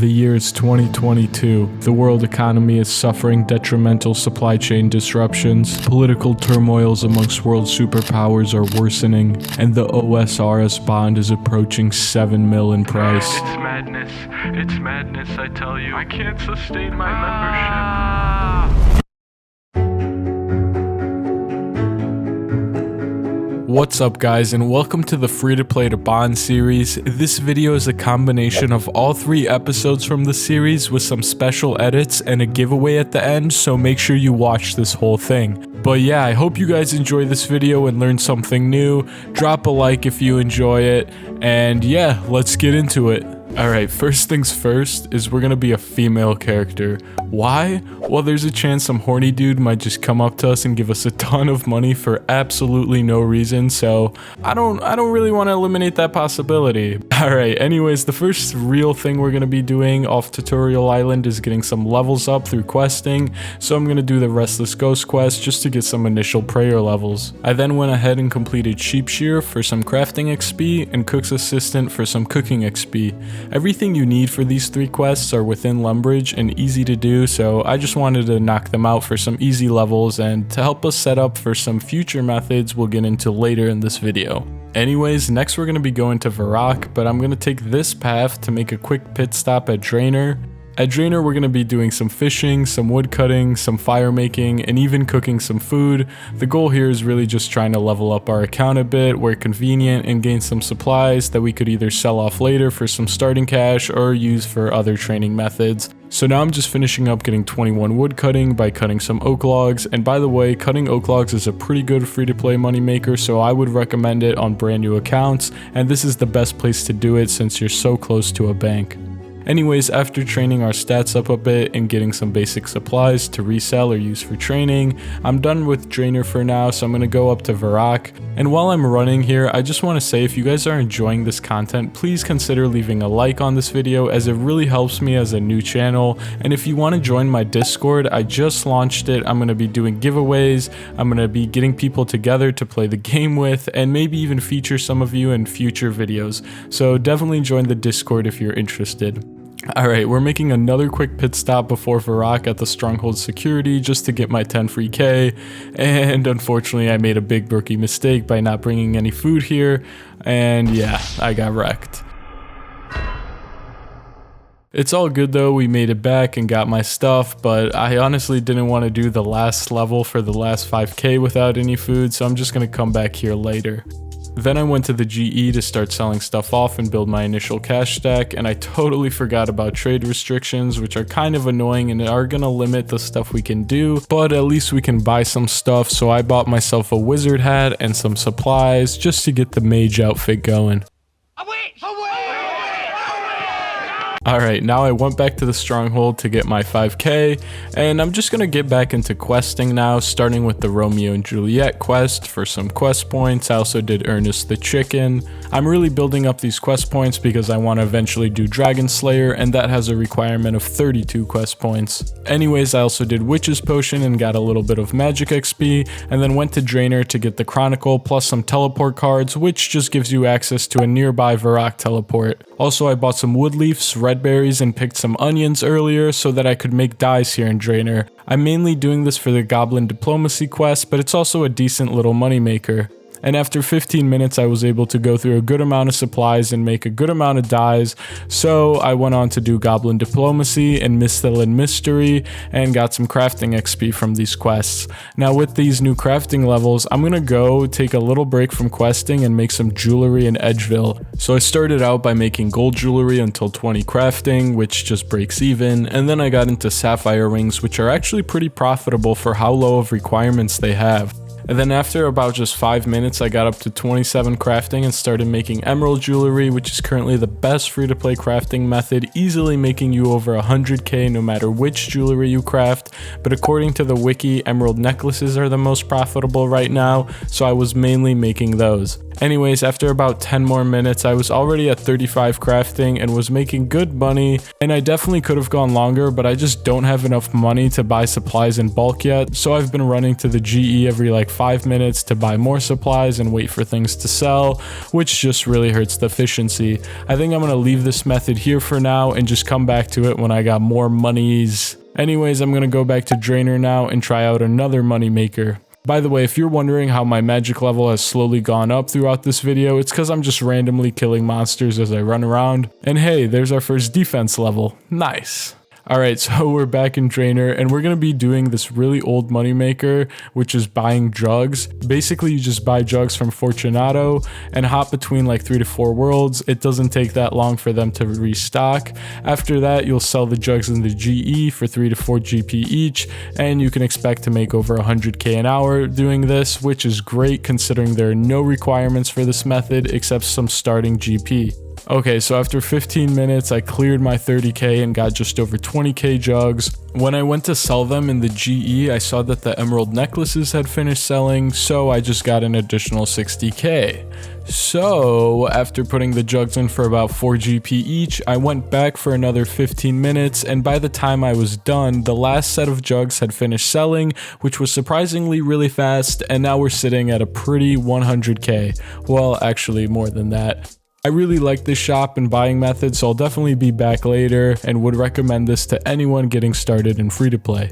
The year is 2022. The world economy is suffering detrimental supply chain disruptions. Political turmoils amongst world superpowers are worsening, and the OSRS bond is approaching 7 mil in price. It's madness. It's madness, I tell you. I can't sustain my membership. What's up guys, and welcome to the free to play to bond series. This video is a combination of all 3 episodes from the series with some special edits and a giveaway at the end, so make sure you watch this whole thing. But yeah, I hope you guys enjoy this video and learn something new. Drop a like if you enjoy it, and yeah, let's get into it. Alright, first things first is we're gonna be a female character. Why? Well, there's a chance some horny dude might just come up to us and give us a ton of money for absolutely no reason, so I don't really want to eliminate that possibility. Alright, anyways, the first real thing we're gonna be doing off Tutorial Island is getting some levels up through questing, so I'm gonna do the Restless Ghost quest just to get some initial prayer levels. I then went ahead and completed Sheep Shear for some crafting XP and Cook's Assistant for some cooking XP. Everything you need for these 3 quests are within Lumbridge and easy to do, so I just wanted to knock them out for some easy levels and to help us set up for some future methods we'll get into later in this video. Anyways, next we're going to be going to Varrock, but I'm going to take this path to make a quick pit stop at Drainer. At Drainer, we're going to be doing some fishing, some wood cutting, some fire making, and even cooking some food. The goal here is really just trying to level up our account a bit where convenient and gain some supplies that we could either sell off later for some starting cash or use for other training methods. So now I'm just finishing up getting 21 wood cutting by cutting some oak logs, and by the way, cutting oak logs is a pretty good free-to-play money maker, so I would recommend it on brand new accounts, and this is the best place to do it since you're so close to a bank. Anyways, after training our stats up a bit and getting some basic supplies to resell or use for training, I'm done with Drainer for now, so I'm going to go up to Varrock. And while I'm running here, I just want to say if you guys are enjoying this content, please consider leaving a like on this video as it really helps me as a new channel. And if you want to join my Discord, I just launched it. I'm going to be doing giveaways, I'm going to be getting people together to play the game with, and maybe even feature some of you in future videos. So definitely join the Discord if you're interested. Alright, we're making another quick pit stop before Varrock at the Stronghold Security just to get my 10 free K, and unfortunately I made a big rookie mistake by not bringing any food here, and yeah, I got wrecked. It's all good though, we made it back and got my stuff, but I honestly didn't want to do the last level for the last 5k without any food, so I'm just going to come back here later. Then I went to the GE to start selling stuff off and build my initial cash stack, and I totally forgot about trade restrictions, which are kind of annoying and are gonna limit the stuff we can do, but at least we can buy some stuff, so I bought myself a wizard hat and some supplies just to get the mage outfit going. Alright, now I went back to the stronghold to get my 5k, and I'm just gonna get back into questing now, starting with the Romeo and Juliet quest for some quest points. I also did Ernest the Chicken. I'm really building up these quest points because I want to eventually do Dragon Slayer, and that has a requirement of 32 quest points. Anyways, I also did Witch's Potion and got a little bit of magic XP, and then went to Drainer to get the Chronicle plus some teleport cards, which just gives you access to a nearby Varrock teleport. Also, I bought some wood leaves, red berries, and picked some onions earlier so that I could make dyes here in Drainer. I'm mainly doing this for the Goblin Diplomacy quest, but it's also a decent little money maker. And after 15 minutes I was able to go through a good amount of supplies and make a good amount of dyes, so I went on to do Goblin Diplomacy and Mistel and Mystery and got some crafting XP from these quests. Now with these new crafting levels, I'm gonna go take a little break from questing and make some jewelry in Edgeville. So I started out by making gold jewelry until 20 crafting, which just breaks even, and then I got into sapphire rings, which are actually pretty profitable for how low of requirements they have. And then after about just 5 minutes, I got up to 27 crafting and started making emerald jewelry, which is currently the best free-to-play crafting method, easily making you over 100k no matter which jewelry you craft. But according to the wiki, emerald necklaces are the most profitable right now, so I was mainly making those. Anyways, after about 10 more minutes, I was already at 35 crafting and was making good money, and I definitely could have gone longer, but I just don't have enough money to buy supplies in bulk yet, so I've been running to the GE every like like 5 minutes to buy more supplies and wait for things to sell, which just really hurts the efficiency. I think I'm gonna leave this method here for now and just come back to it when I got more monies. Anyways, I'm gonna go back to Drainer now and try out another money maker. By the way, if you're wondering how my magic level has slowly gone up throughout this video, it's because I'm just randomly killing monsters as I run around. And hey, there's our first defense level. Nice. Alright, so we're back in Drainer, and we're going to be doing this really old moneymaker, which is buying jugs. Basically, you just buy jugs from Fortunato and hop between like 3 to 4 worlds. It doesn't take that long for them to restock. After that, you'll sell the jugs in the GE for 3 to 4 GP each, and you can expect to make over 100k an hour doing this, which is great considering there are no requirements for this method except some starting GP. Okay, so after 15 minutes, I cleared my 30k and got just over 20k jugs. When I went to sell them in the GE, I saw that the emerald necklaces had finished selling, so I just got an additional 60k. So, after putting the jugs in for about 4 GP each, I went back for another 15 minutes, and by the time I was done, the last set of jugs had finished selling, which was surprisingly really fast, and now we're sitting at a pretty 100k. Well, actually more than that. I really like this shop and buying method, so I'll definitely be back later and would recommend this to anyone getting started in free-to-play.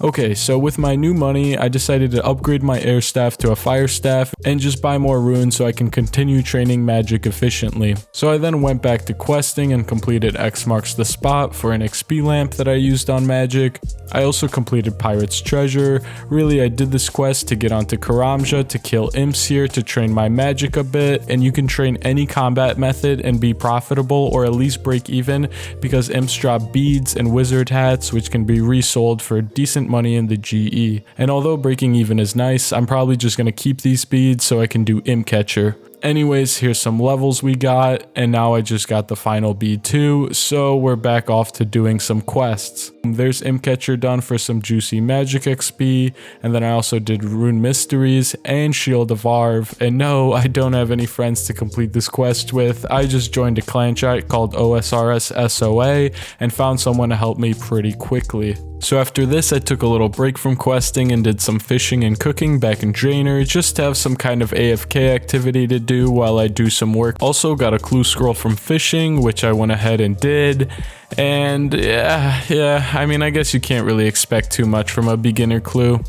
Okay, so with my new money, I decided to upgrade my air staff to a fire staff and just buy more runes so I can continue training magic efficiently. So I then went back to questing and completed X marks the spot for an XP lamp that I used on magic. I also completed Pirate's Treasure. Really, I did this quest to get onto Karamja to kill imps here to train my magic a bit, and you can train any combat method and be profitable or at least break even because imps drop beads and wizard hats which can be resold for decent money in the GE. And although breaking even is nice, I'm probably just gonna keep these beads so I can do imp catcher. Anyways, here's some levels we got, and now I just got the final bead too, so we're back off to doing some quests. There's Imp Catcher done for some juicy magic XP, and then I also did Rune Mysteries and Shield of Arv, and no, I don't have any friends to complete this quest with. I just joined a clan chat called OSRS SOA and found someone to help me pretty quickly. So after this, I took a little break from questing and did some fishing and cooking back in Drainer just to have some kind of AFK activity to do while I do some work. Also got a clue scroll from fishing, which I went ahead and did. And yeah, I mean, I guess you can't really expect too much from a beginner clue.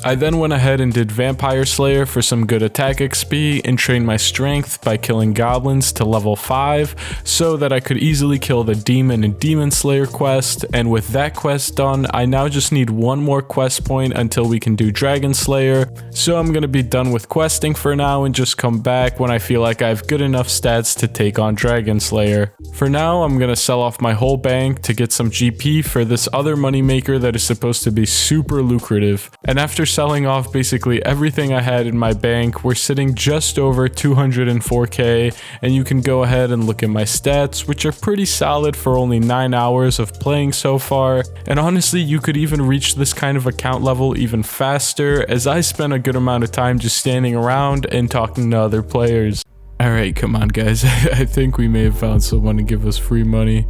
I then went ahead and did Vampire Slayer for some good attack XP and trained my strength by killing goblins to level 5 so that I could easily kill the Demon and Demon Slayer quest, and with that quest done, I now just need one more quest point until we can do Dragon Slayer, so I'm gonna be done with questing for now and just come back when I feel like I have good enough stats to take on Dragon Slayer. For now, I'm gonna sell off my whole bank to get some GP for this other moneymaker that is supposed to be super lucrative, and after selling off basically everything I had in my bank, we're sitting just over 204k, and you can go ahead and look at my stats, which are pretty solid for only 9 hours of playing so far, and honestly you could even reach this kind of account level even faster as I spent a good amount of time just standing around and talking to other players. Alright, come on guys, I think we may have found someone to give us free money.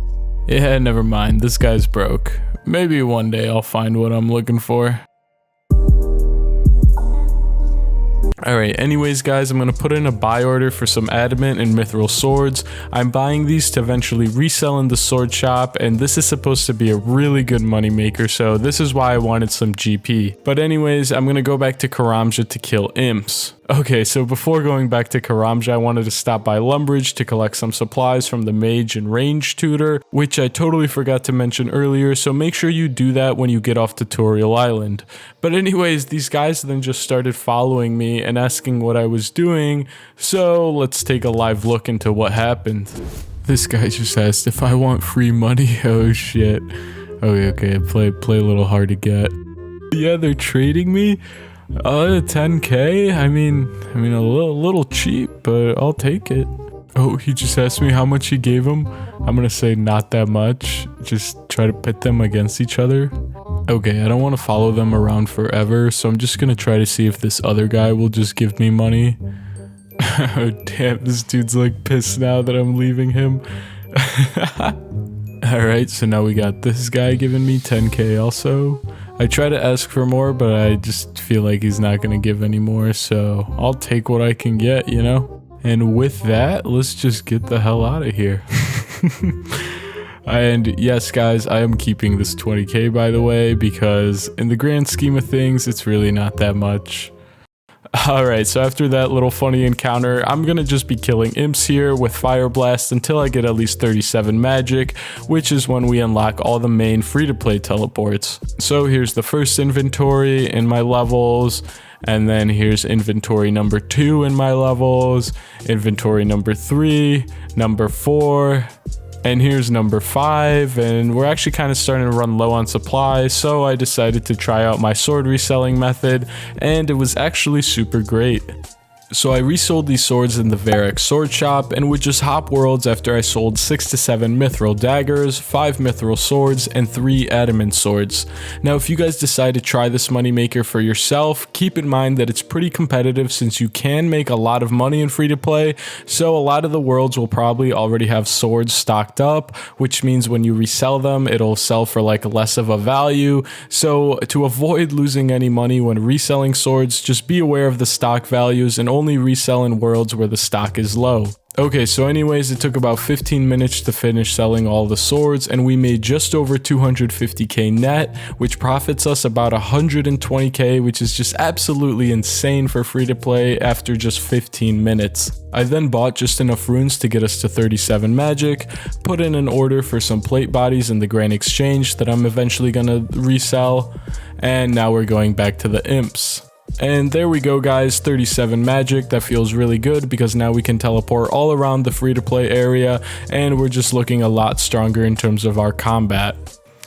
Yeah, never mind, this guy's broke. Maybe one day I'll find what I'm looking for. Alright, anyways guys, I'm going to put in a buy order for some adamant and mithril swords. I'm buying these to eventually resell in the sword shop, and this is supposed to be a really good money maker, so this is why I wanted some GP. But anyways, I'm going to go back to Karamja to kill imps. Okay, so before going back to Karamja, I wanted to stop by Lumbridge to collect some supplies from the mage and range tutor, which I totally forgot to mention earlier, so make sure you do that when you get off Tutorial Island. But anyways, these guys then just started following me and asking what I was doing, so let's take a live look into what happened. This guy just asked if I want free money. Oh shit. Okay, play a little hard to get. Yeah, they're trading me? 10k? I mean a little cheap, but I'll take it. Oh, he just asked me how much he gave him. I'm gonna say not that much. Just try to pit them against each other. Okay, I don't want to follow them around forever, so I'm just gonna try to see if this other guy will just give me money. Oh damn, this dude's like pissed now that I'm leaving him. Alright, so now we got this guy giving me 10k also. I try to ask for more, but I just feel like he's not gonna give any more, so I'll take what I can get, you know? And with that, let's just get the hell out of here. And yes, guys, I am keeping this 20k, by the way, because in the grand scheme of things, it's really not that much. Alright, so after that little funny encounter, I'm gonna just be killing imps here with Fire Blast until I get at least 37 magic, which is when we unlock all the main free-to-play teleports. So here's the first inventory in my levels, and then here's inventory number 2 in my levels, inventory number 3, number 4, and here's number 5, and we're actually kind of starting to run low on supplies, so I decided to try out my sword reselling method, and it was actually super great. So I resold these swords in the Varric sword shop and would just hop worlds after I sold 6 to 7 mithril daggers, 5 mithril swords, and 3 adamant swords. Now if you guys decide to try this moneymaker for yourself, keep in mind that it's pretty competitive since you can make a lot of money in free to play, so a lot of the worlds will probably already have swords stocked up, which means when you resell them it'll sell for like less of a value. So to avoid losing any money when reselling swords, just be aware of the stock values and only resell in worlds where the stock is low. Okay, so anyways, it took about 15 minutes to finish selling all the swords, and we made just over 250k net, which profits us about 120k, which is just absolutely insane for free to play after just 15 minutes. I then bought just enough runes to get us to 37 magic, put in an order for some plate bodies in the Grand Exchange that I'm eventually gonna resell, and now we're going back to the imps. And there we go, guys, 37 magic. That feels really good because now we can teleport all around the free-to-play area and we're just looking a lot stronger in terms of our combat.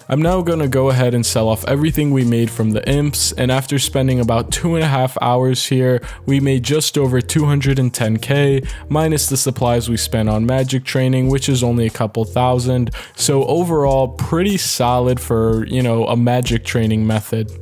I'm now going to go ahead and sell off everything we made from the imps, and after spending about 2.5 hours here, we made just over 210k, minus the supplies we spent on magic training, which is only a couple thousand, so overall pretty solid for, you know, a magic training method.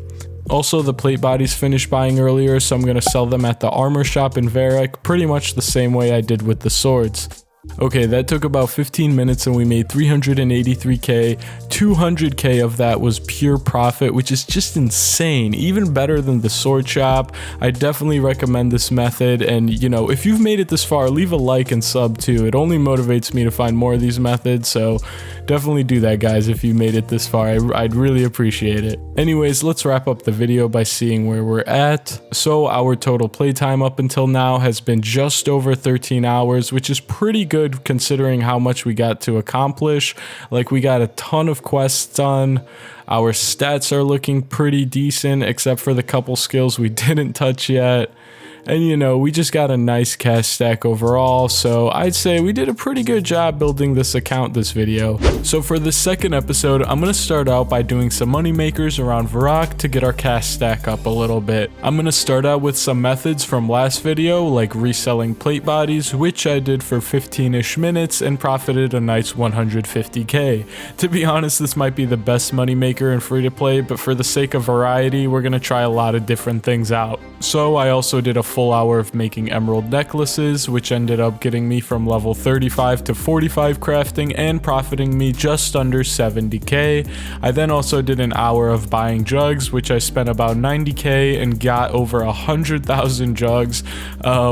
Also, the plate bodies finished buying earlier, so I'm going to sell them at the armor shop in Varric, pretty much the same way I did with the swords. Okay, that took about 15 minutes and we made 383k. 200k of that was pure profit, which is just insane, even better than the sword shop. I definitely recommend this method, and you know, if you've made it this far, leave a like and sub too. It only motivates me to find more of these methods, so definitely do that, guys. If you made it this far, I'd really appreciate it. Anyways, let's wrap up the video by seeing where we're at. So our total playtime up until now has been just over 13 hours, which is pretty good considering how much we got to accomplish. Like, we got a ton of quests done. Our stats are looking pretty decent except for the couple skills we didn't touch yet. And you know, we just got a nice cash stack overall, so I'd say we did a pretty good job building this account this video. So for the second episode, I'm going to start out by doing some money makers around Varrock to get our cash stack up a little bit. I'm going to start out with some methods from last video, like reselling plate bodies, which I did for 15-ish minutes and profited a nice 150k. To be honest, this might be the best money maker in free to play, but for the sake of variety, we're going to try a lot of different things out. So I also did a full hour of making emerald necklaces, which ended up getting me from level 35 to 45 crafting and profiting me just under 70k. I then also did an hour of buying jugs, which I spent about 90k and got over 100,000 jugs,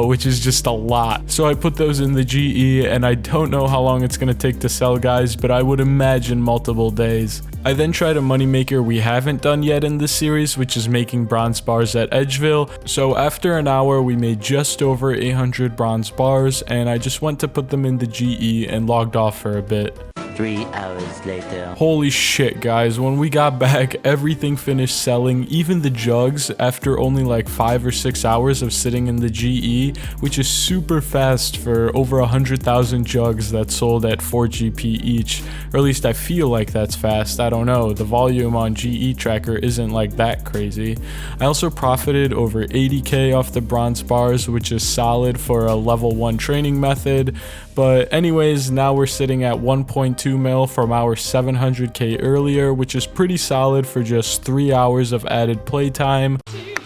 which is just a lot. So I put those in the GE, and I don't know how long it's going to take to sell, guys, but I would imagine multiple days. I then tried a moneymaker we haven't done yet in this series, which is making bronze bars at Edgeville. So after an hour, we made just over 800 bronze bars, and I just went to put them in the GE and logged off for a bit. 3 hours later. Holy shit, guys, when we got back, everything finished selling, even the jugs, after only like 5 or 6 hours of sitting in the GE, which is super fast for over 100,000 jugs that sold at 4 GP each, or at least I feel like that's fast. I don't know, the volume on GE tracker isn't like that crazy. I also profited over 80k off the bronze bars, which is solid for a level 1 training method. But anyways, now we're sitting at 1.2 mil from our 700k earlier, which is pretty solid for just 3 hours of added playtime.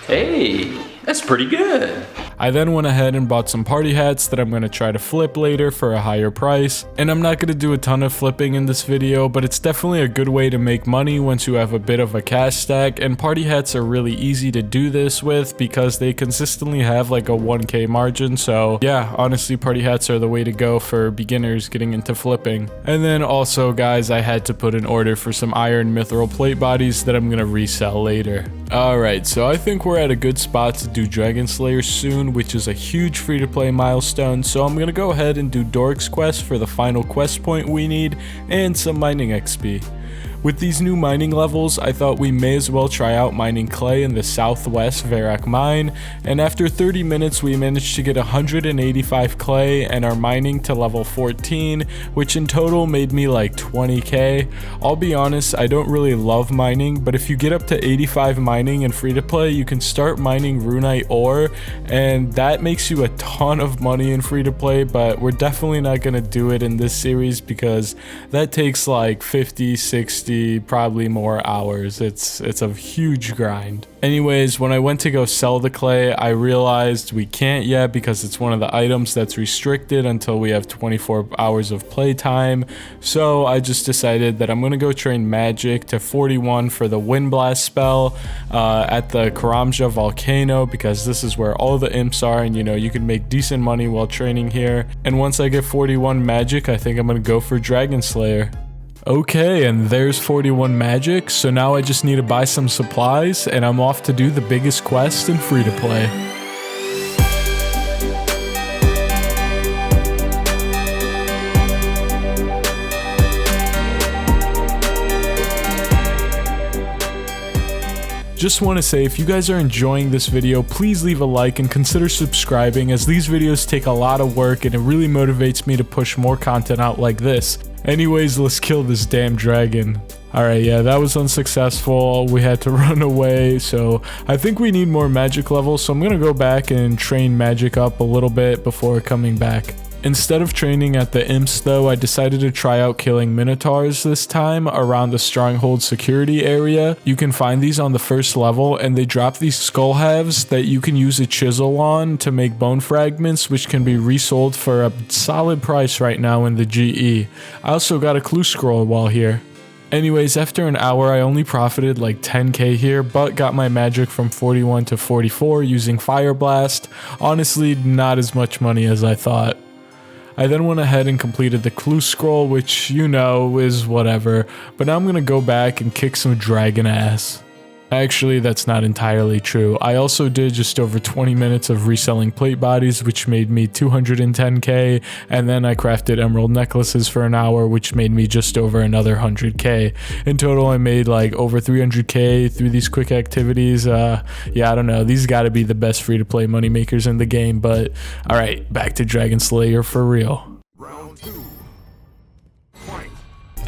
Hey, that's pretty good. I then went ahead and bought some party hats that I'm going to try to flip later for a higher price. And I'm not going to do a ton of flipping in this video, but it's definitely a good way to make money once you have a bit of a cash stack, and party hats are really easy to do this with because they consistently have like a 1k margin. So yeah, honestly, party hats are the way to go for beginners getting into flipping. And then also guys, I had to put an order for some iron mithril plate bodies that I'm gonna resell later. Alright, so I think we're at a good spot to do Dragon Slayer soon, which is a huge free-to-play milestone, so I'm gonna go ahead and do Dork's Quest for the final quest point we need, and some mining XP. With these new mining levels, I thought we may as well try out mining clay in the southwest Verak mine, and after 30 minutes we managed to get 185 clay and are mining to level 14, which in total made me like 20k. I'll be honest, I don't really love mining, but if you get up to 85 mining in free to play, you can start mining runite ore, and that makes you a ton of money in free to play, but we're definitely not going to do it in this series because that takes like 50, 60, probably more hours. It's a huge grind. Anyways, when I went to go sell the clay, I realized we can't yet because it's one of the items that's restricted until we have 24 hours of playtime. So I just decided that I'm gonna go train magic to 41 for the wind blast spell at the Karamja volcano, because this is where all the imps are, and you know, you can make decent money while training here. And once I get 41 magic, I think I'm gonna go for Dragon Slayer. Okay, and there's 41 magic, so now I just need to buy some supplies, and I'm off to do the biggest quest in free to play. Just want to say, if you guys are enjoying this video, please leave a like and consider subscribing, as these videos take a lot of work and it really motivates me to push more content out like this. Anyways, let's kill this damn dragon. Alright, yeah, that was unsuccessful. We had to run away, so I think we need more magic levels, so I'm gonna go back and train magic up a little bit before coming back. Instead of training at the imps though, I decided to try out killing minotaurs this time around the stronghold security area. You can find these on the first level, and they drop these skull halves that you can use a chisel on to make bone fragments, which can be resold for a solid price right now in the GE. I also got a clue scroll while here. Anyways, after an hour I only profited like 10k here, but got my magic from 41 to 44 using Fire Blast. Honestly, not as much money as I thought. I then went ahead and completed the clue scroll, which, you know, is whatever, but now I'm gonna go back and kick some dragon ass. Actually, that's not entirely true. I also did just over 20 minutes of reselling plate bodies, which made me 210k, and then I crafted emerald necklaces for an hour, which made me just over another 100k. In total, I made like over 300k through these quick activities. Yeah, I don't know. These gotta be the best free-to-play money makers in the game, but alright, back to Dragon Slayer for real. Round 2. Fight.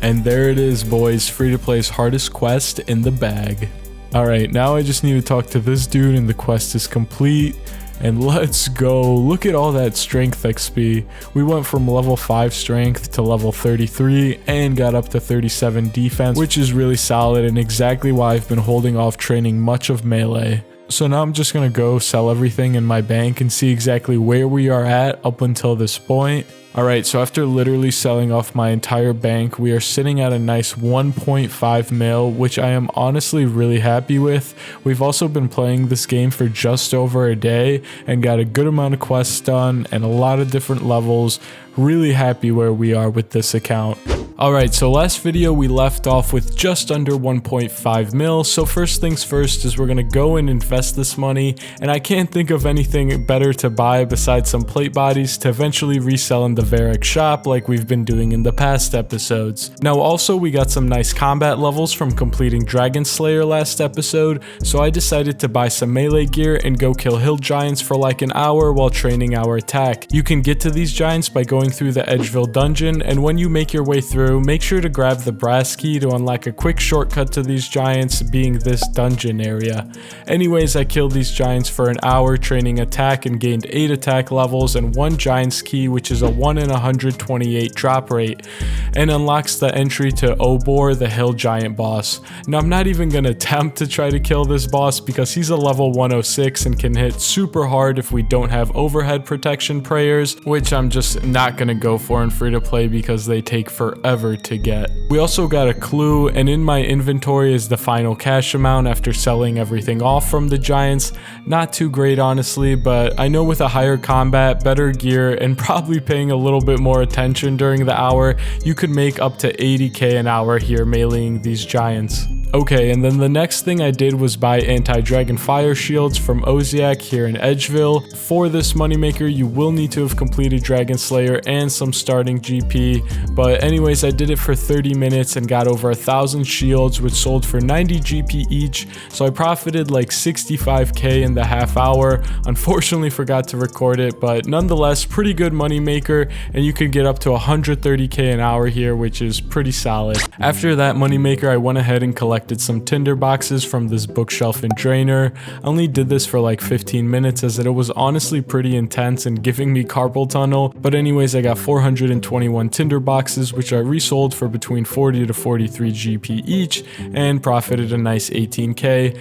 And there it is, boys. Free-to-play's hardest quest in the bag. Alright, now I just need to talk to this dude and the quest is complete. And let's go. Look at all that strength XP. We went from level 5 strength to level 33 and got up to 37 defense, which is really solid and exactly why I've been holding off training much of melee. So now I'm just gonna go sell everything in my bank and see exactly where we are at up until this point. Alright, so after literally selling off my entire bank, we are sitting at a nice 1.5 mil, which I am honestly really happy with. We've also been playing this game for just over a day and got a good amount of quests done and a lot of different levels. Really happy where we are with this account. Alright, so last video we left off with just under 1.5 mil, so first things first is we're gonna go and invest this money, and I can't think of anything better to buy besides some plate bodies to eventually resell in the Verak shop like we've been doing in the past episodes. Now also we got some nice combat levels from completing Dragon Slayer last episode, so I decided to buy some melee gear and go kill hill giants for like an hour while training our attack. You can get to these giants by going through the Edgeville dungeon, and when you make your way through, through, make sure to grab the brass key to unlock a quick shortcut to these giants, being this dungeon area. Anyways, I killed these giants for an hour training attack and gained 8 attack levels and 1 giant's key, which is a 1 in 128 drop rate, and unlocks the entry to Obor, the hill giant boss. Now I'm not even gonna attempt to try to kill this boss because he's a level 106 and can hit super hard if we don't have overhead protection prayers, which I'm just not gonna go for in free to play because they take forever to get. We also got a clue, and in my inventory is the final cash amount after selling everything off from the giants. Not too great honestly, but I know with a higher combat, better gear, and probably paying a little bit more attention during the hour, you could make up to 80k an hour here meleeing these giants. Okay, and then the next thing I did was buy anti-dragon fire shields from Oziak here in Edgeville. For this moneymaker, you will need to have completed Dragon Slayer and some starting GP, but anyways, I did it for 30 minutes and got over 1,000 shields, which sold for 90 GP each, so I profited like 65k in the half hour. Unfortunately, forgot to record it, but nonetheless, pretty good moneymaker, and you could get up to 130k an hour here, which is pretty solid. After that moneymaker, I went ahead and collected some tinder boxes from this bookshelf and drainer. I only did this for like 15 minutes as it was honestly pretty intense and giving me carpal tunnel, but anyways, I got 421 tinder boxes, which I resold for between 40 to 43 GP each and profited a nice 18k.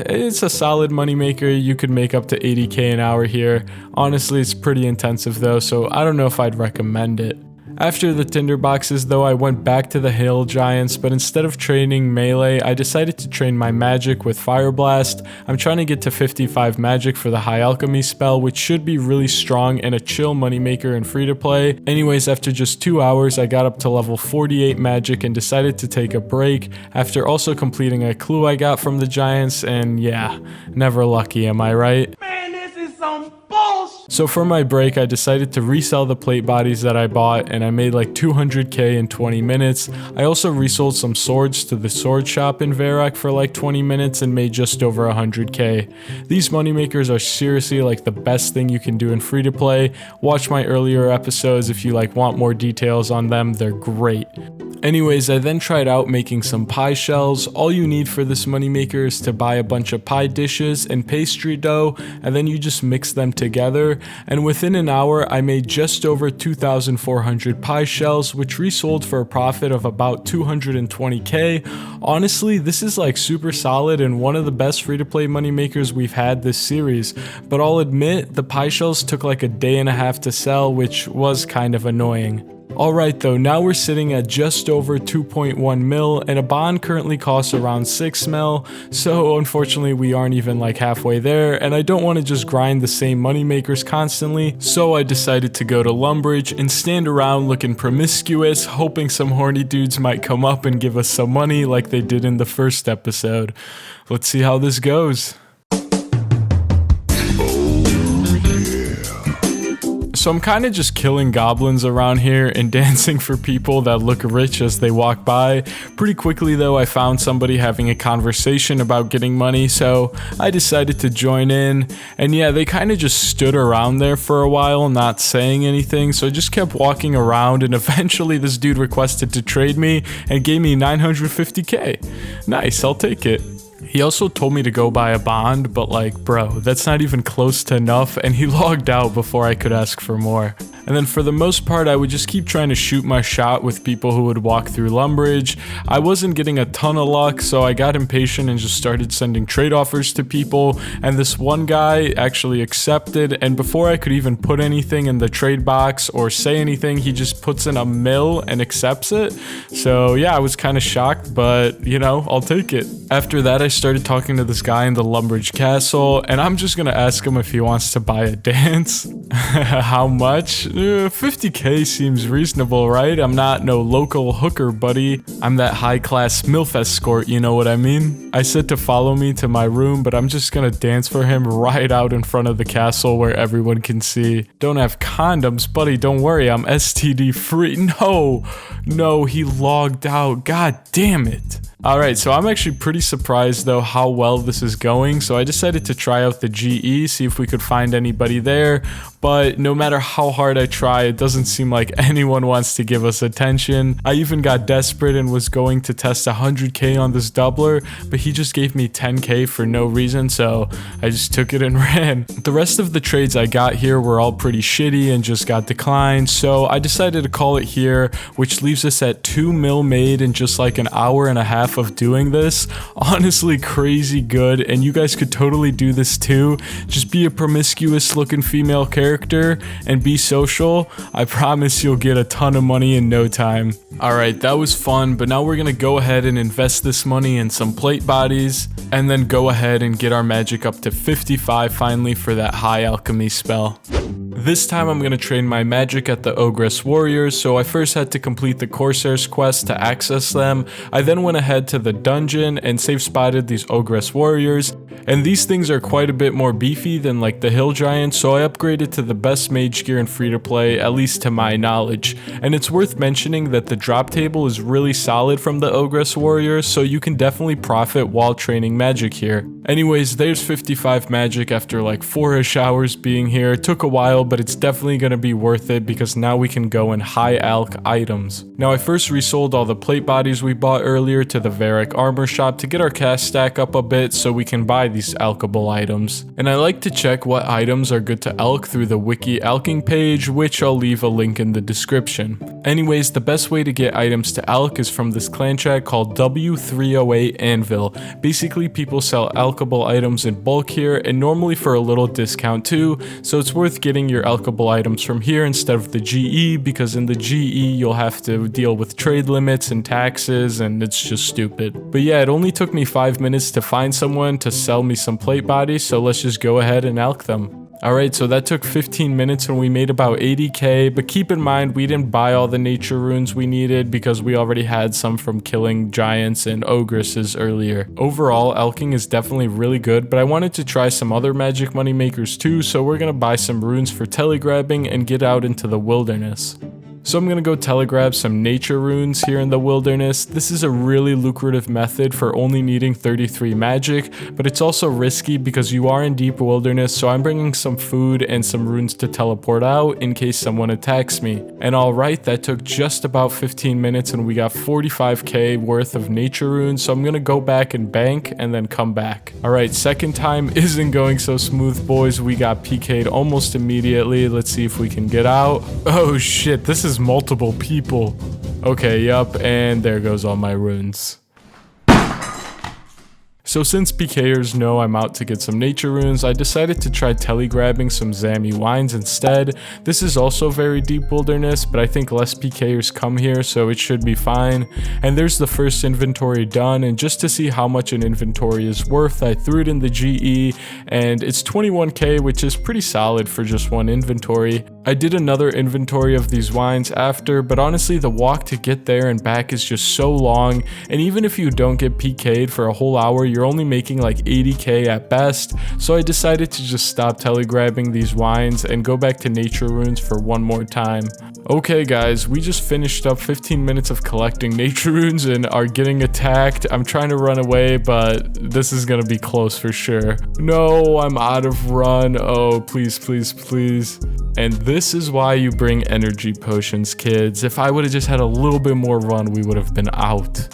It's a solid moneymaker. You could make up to 80k an hour here. Honestly, it's pretty intensive though, so I don't know if I'd recommend it. After the tinder boxes though, I went back to the hill giants, but instead of training melee, I decided to train my magic with Fire Blast. I'm trying to get to 55 magic for the high alchemy spell, which should be really strong and a chill moneymaker in free to play. Anyways, after just 2 hours, I got up to level 48 magic and decided to take a break after also completing a clue I got from the giants, and yeah, never lucky, am I right? So for my break, I decided to resell the plate bodies that I bought, and I made like 200k in 20 minutes. I also resold some swords to the sword shop in Varrock for like 20 minutes and made just over 100k. These moneymakers are seriously like the best thing you can do in free to play. Watch my earlier episodes if you like want more details on them, they're great. Anyways, I then tried out making some pie shells. All you need for this moneymaker is to buy a bunch of pie dishes and pastry dough, and then you just mix them together. And within an hour, I made just over 2,400 pie shells, which resold for a profit of about 220k. Honestly, this is like super solid and one of the best free-to-play moneymakers we've had this series. But I'll admit, the pie shells took like a day and a half to sell, which was kind of annoying. Alright though, now we're sitting at just over 2.1 mil, and a bond currently costs around 6 mil, so unfortunately we aren't even like halfway there, and I don't want to just grind the same moneymakers constantly, so I decided to go to Lumbridge and stand around looking promiscuous, hoping some horny dudes might come up and give us some money like they did in the first episode. Let's see how this goes. So I'm kind of just killing goblins around here and dancing for people that look rich as they walk by. Pretty quickly though, I found somebody having a conversation about getting money, so I decided to join in. And yeah, they kind of just stood around there for a while, not saying anything, so I just kept walking around, and eventually this dude requested to trade me and gave me 950k. Nice, I'll take it. He also told me to go buy a bond, but like, bro, that's not even close to enough, and he logged out before I could ask for more. And then for the most part, I would just keep trying to shoot my shot with people who would walk through Lumbridge. I wasn't getting a ton of luck, so I got impatient and just started sending trade offers to people, and this one guy actually accepted, and before I could even put anything in the trade box or say anything, he just puts in a mill and accepts it. So yeah, I was kind of shocked, but you know, I'll take it. After that, I started talking to this guy in the Lumbridge castle, and I'm just gonna ask him if he wants to buy a dance. How much? 50k seems reasonable, right? I'm not no local hooker, buddy. I'm that high-class MILF escort, you know what I mean? I said to follow me to my room, but I'm just gonna dance for him right out in front of the castle where everyone can see. Don't have condoms, buddy, don't worry, I'm STD free. No, he logged out, god damn it. Alright, so I'm actually pretty surprised though how well this is going, so I decided to try out the GE, see if we could find anybody there, but no matter how hard I try, it doesn't seem like anyone wants to give us attention. I even got desperate and was going to test 100k on this doubler, but he just gave me 10k for no reason, so I just took it and ran. The rest of the trades I got here were all pretty shitty and just got declined, so I decided to call it here, which leaves us at 2 mil made in just like an hour and a half of doing this. Honestly crazy good, and you guys could totally do this too. Just be a promiscuous looking female character and be social. I promise you'll get a ton of money in no time. Alright, that was fun, but now we're gonna go ahead and invest this money in some plate bodies and then go ahead and get our magic up to 55 finally for that high alchemy spell. This time I'm going to train my magic at the Ogress Warriors, so I first had to complete the Corsair's quest to access them. I then went ahead to the dungeon and safe spotted these Ogress Warriors, and these things are quite a bit more beefy than like the Hill Giants, so I upgraded to the best mage gear in free-to-play, at least to my knowledge. And it's worth mentioning that the drop table is really solid from the Ogress Warriors, so you can definitely profit while training magic here. Anyways, there's 55 magic after like 4ish hours being here. It took a while, but it's definitely going to be worth it because now we can go in high alch items. Now I first resold all the plate bodies we bought earlier to the Varric armor shop to get our cash stack up a bit so we can buy these alchable items. And I like to check what items are good to alch through the wiki alching page, which I'll leave a link in the description. Anyways, the best way to get items to alch is from this clan chat called W308 Anvil. Basically people sell alchable items in bulk here and normally for a little discount too, so it's worth getting your alchable items from here instead of the GE, because in the GE you'll have to deal with trade limits and taxes and it's just stupid. But yeah, it only took me 5 minutes to find someone to sell me some plate bodies, so let's just go ahead and alch them. Alright, so that took 15 minutes and we made about 80k, but keep in mind we didn't buy all the nature runes we needed because we already had some from killing giants and ogresses earlier. Overall, alching is definitely really good, but I wanted to try some other magic money makers too, so we're gonna buy some runes for telegrabbing and get out into the wilderness. So I'm gonna go telegrab some nature runes here in the wilderness. This is a really lucrative method for only needing 33 magic, but it's also risky because you are in deep wilderness, so I'm bringing some food and some runes to teleport out in case someone attacks me. And alright, that took just about 15 minutes and we got 45k worth of nature runes, so I'm gonna go back and bank and then come back. Alright, second time isn't going so smooth, boys. We got PK'd almost immediately. Let's see if we can get out. Oh shit, this is multiple people. Okay, yup, and there goes all my runes. So since PKers know I'm out to get some nature runes, I decided to try telegrabbing some Zammy wines instead. This is also very deep wilderness, but I think less PKers come here, so it should be fine. And there's the first inventory done, and just to see how much an inventory is worth, I threw it in the GE, and it's 21k, which is pretty solid for just one inventory. I did another inventory of these wines after, but honestly the walk to get there and back is just so long, and even if you don't get PK'd for a whole hour, you're only making like 80k at best, so I decided to just stop telegrabbing these wines and go back to nature runes for one more time. Okay guys, we just finished up 15 minutes of collecting nature runes and are getting attacked. I'm trying to run away, but this is gonna be close for sure. No, I'm out of run. Oh, please, please, please. And this is why you bring energy potions, kids. If I would have just had a little bit more run, we would have been out.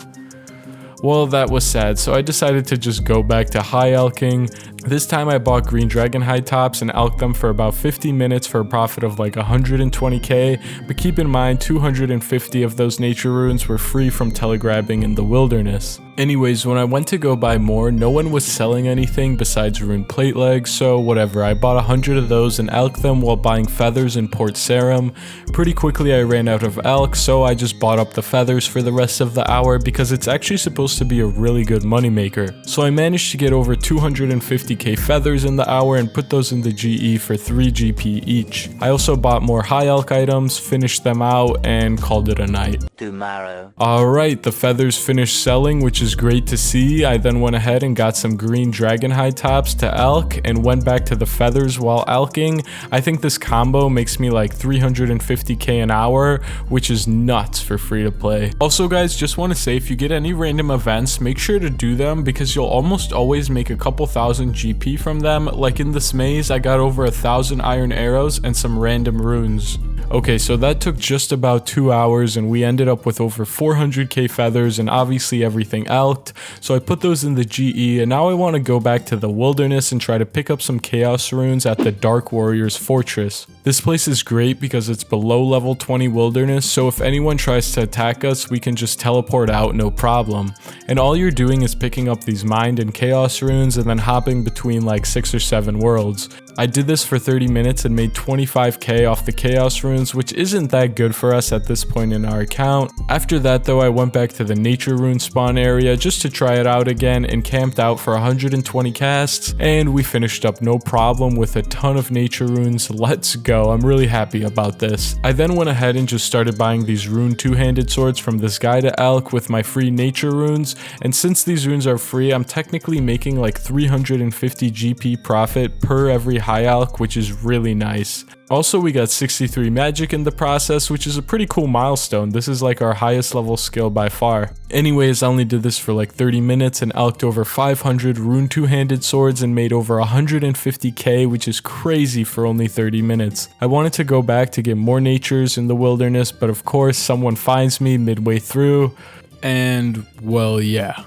Well, that was sad, so I decided to just go back to high alching. This time I bought green dragon hide tops and alched them for about 50 minutes for a profit of like 120k, but keep in mind 250 of those nature runes were free from telegrabbing in the wilderness. Anyways, when I went to go buy more, no one was selling anything besides rune plate legs, so whatever, I bought 100 of those and alched them while buying feathers in Port Sarum. Pretty quickly I ran out of alch, so I just bought up the feathers for the rest of the hour because it's actually supposed to be a really good moneymaker. So I managed to get over 250k 50k feathers in the hour and put those in the GE for 3 GP each. I also bought more high elk items, finished them out, and called it a night. Tomorrow. Alright, the feathers finished selling, which is great to see. I then went ahead and got some green dragon hide tops to elk and went back to the feathers while elking. I think this combo makes me like 350k an hour, which is nuts for free to play. Also guys, just want to say if you get any random events, make sure to do them because you'll almost always make a couple thousand GP from them. Like in this maze, I got over 1,000 iron arrows and some random runes. Okay, so that took just about 2 hours and we ended up with over 400k feathers and obviously everything elked. So I put those in the GE and now I want to go back to the wilderness and try to pick up some chaos runes at the Dark Warriors Fortress. This place is great because it's below level 20 wilderness, so if anyone tries to attack us, we can just teleport out no problem. And all you're doing is picking up these mind and chaos runes and then hopping between like 6 or 7 worlds. I did this for 30 minutes and made 25k off the chaos runes, which isn't that good for us at this point in our account. After that though, I went back to the nature rune spawn area just to try it out again and camped out for 120 casts, and we finished up no problem with a ton of nature runes. Let's go, I'm really happy about this. I then went ahead and just started buying these rune two-handed swords from this guy to elk with my free nature runes, and since these runes are free, I'm technically making like 350 GP profit per every high elk, which is really nice. Also, we got 63 magic in the process, which is a pretty cool milestone. This is like our highest level skill by far. Anyways, I only did this for like 30 minutes and elked over 500 rune two-handed swords and made over 150k, which is crazy for only 30 minutes. I wanted to go back to get more natures in the wilderness, but of course someone finds me midway through, and well, yeah.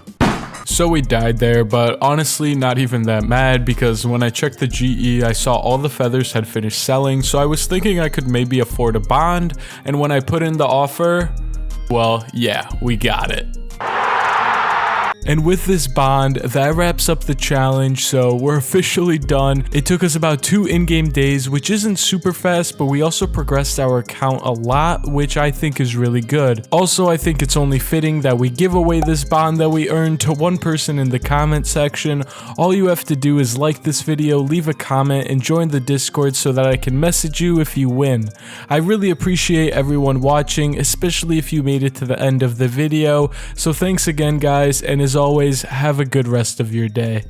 So we died there, but honestly not even that mad because when I checked the GE, I saw all the feathers had finished selling, so I was thinking I could maybe afford a bond, and when I put in the offer, well, yeah, we got it. And with this bond, that wraps up the challenge, so we're officially done. It took us about 2 in-game days, which isn't super fast, but we also progressed our account a lot, which I think is really good. Also, I think it's only fitting that we give away this bond that we earned to one person in the comment section. All you have to do is like this video, leave a comment, and join the Discord so that I can message you if you win. I really appreciate everyone watching, especially if you made it to the end of the video. So thanks again, guys, and as always, have a good rest of your day.